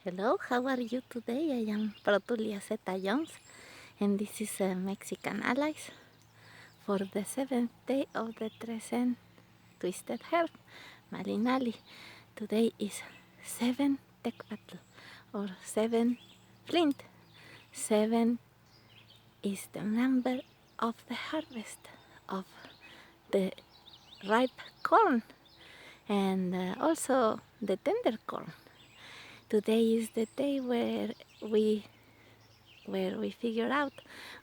Hello, how are you today? I am Protulia Xeta-Llouns, and this is Mexican Allies for the 7th day of the Trezene Twisted Herb, Malinali. Today is 7 Tecpatl, or 7 Flint. 7 is the number of the harvest of the ripe corn and also the tender corn. Today is the day where we figure out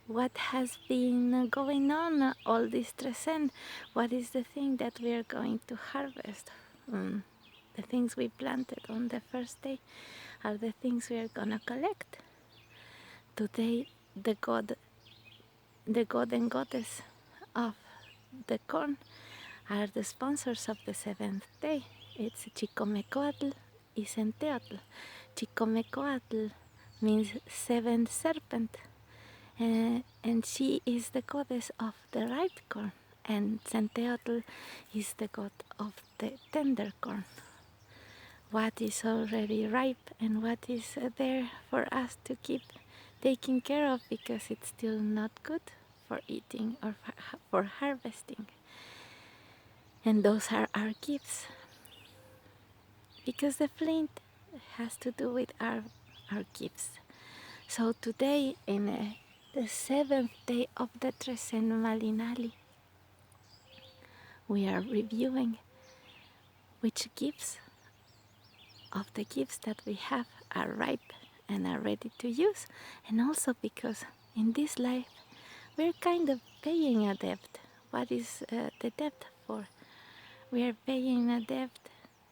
what has been going on all this Trezene. What is the thing that we are going to harvest? The things we planted on the first day are the things we are gonna collect. Today, the god and goddess of the corn are the sponsors of the 7th day. It's Chicome y Teotl. Chicome means 7 serpent, and she is the goddess of the ripe corn, and Teotl is the god of the tender corn. What is already ripe and what is there for us to keep taking care of because it's still not good for eating or for harvesting. And those are our gifts, because the flint has to do with our gifts. So today, in the 7th day of the Trezene Malinali, we are reviewing which gifts of the gifts that we have are ripe and are ready to use. And also because in this life, we're kind of paying a debt. What is the debt for? We are paying a debt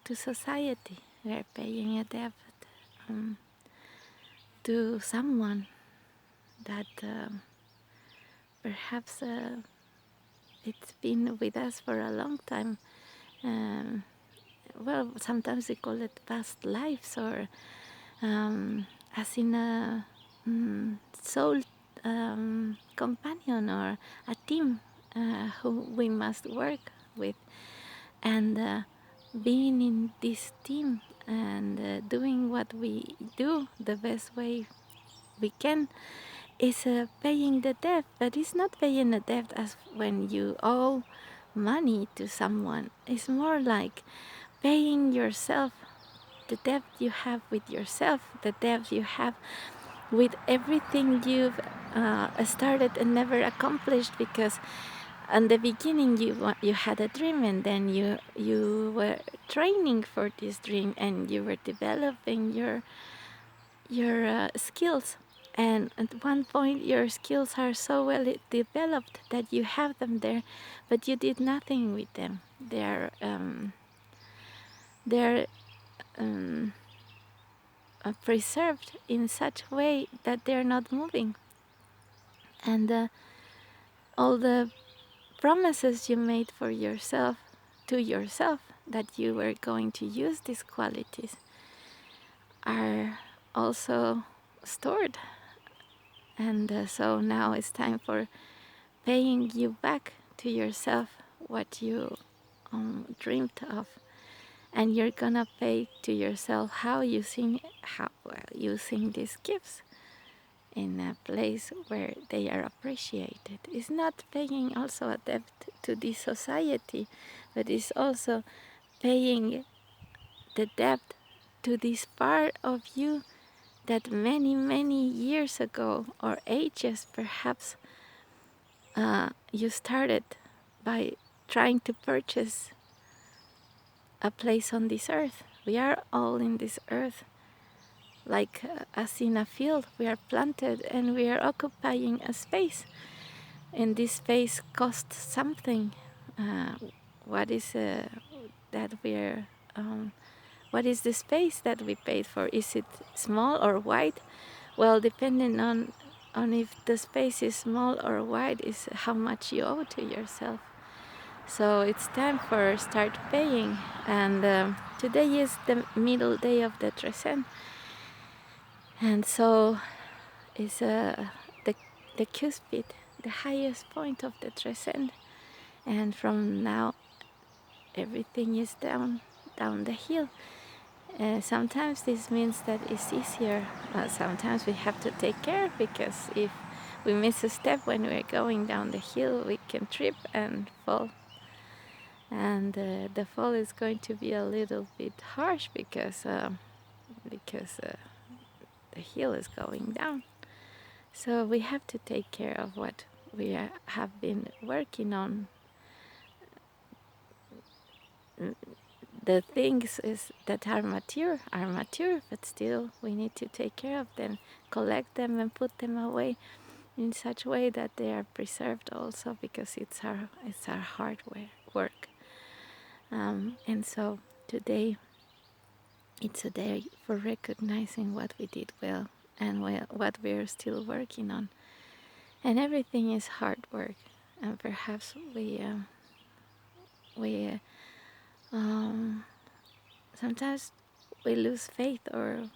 to society. We are paying a debt to someone that perhaps it's been with us for a long time. Well, sometimes we call it past lives, or as in a soul companion or a team who we must work with. And being in this team and doing what we do the best way we can is paying the debt. But it's not paying a debt as when you owe money to someone. It's more like paying yourself, the debt you have with yourself, the debt you have with everything you've started and never accomplished, because in the beginning you had a dream, and then you were training for this dream, and you were developing your skills, and at one point your skills are so well developed that you have them there, but you did nothing with them. They're preserved in such a way that they're not moving, and all the promises you made for yourself, to yourself, that you were going to use these qualities are also stored. And so now it's time for paying you back to yourself what you dreamed of. And you're gonna pay to yourself how using these gifts in a place where they are appreciated. It's not paying also a debt to this society, but it's also paying the debt to this part of you that many years ago, or ages perhaps, you started by trying to purchase a place on this earth. We are all in this earth, like as in a field. We are planted and we are occupying a space, and this space costs something. What is that we're what is the space that we paid for? Is it small or wide? Well, depending on if the space is small or wide is how much you owe to yourself. So it's time for start paying. And today is the middle day of the Trezene, and so is the cuspid, the highest point of the Trezene. And from now everything is down the hill, Sometimes this means that it's easier. Sometimes we have to take care, because if we miss a step when we're going down the hill, we can trip and fall. And the fall is going to be a little bit harsh, because the hill is going down. So we have to take care of what we have been working on. The things that are mature, but still we need to take care of them, collect them and put them away in such a way that they are preserved also, because it's our hard work. And so today it's a day for recognizing what we did well and what we're still working on. And everything is hard work, and perhaps we sometimes we lose faith, or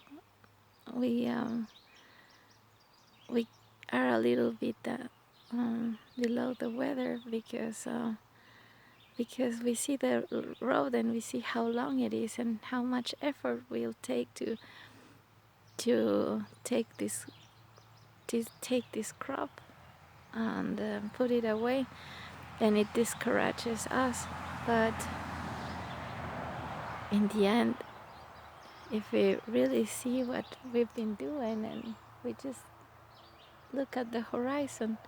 we are a little bit below the weather, because we see the road and we see how long it is and how much effort we'll take to take this crop and put it away, and it discourages us. But in the end, if we really see what we've been doing and we just look at the horizon,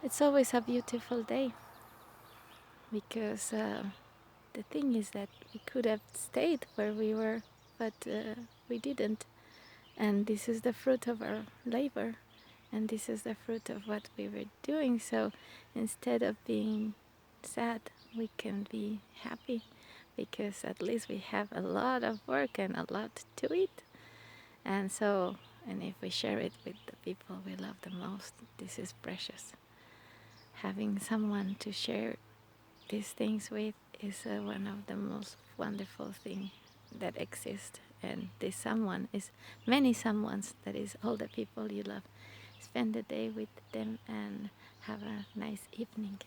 it's always a beautiful day, because the thing is that we could have stayed where we were, but we didn't. And this is the fruit of our labor, and this is the fruit of what we were doing. So instead of being sad, we can be happy, because at least we have a lot of work and a lot to eat. And if we share it with the people we love the most, this is precious. Having someone to share these things with is one of the most wonderful things that exist. And this someone is many someones, that is all the people you love. Spend the day with them and have a nice evening.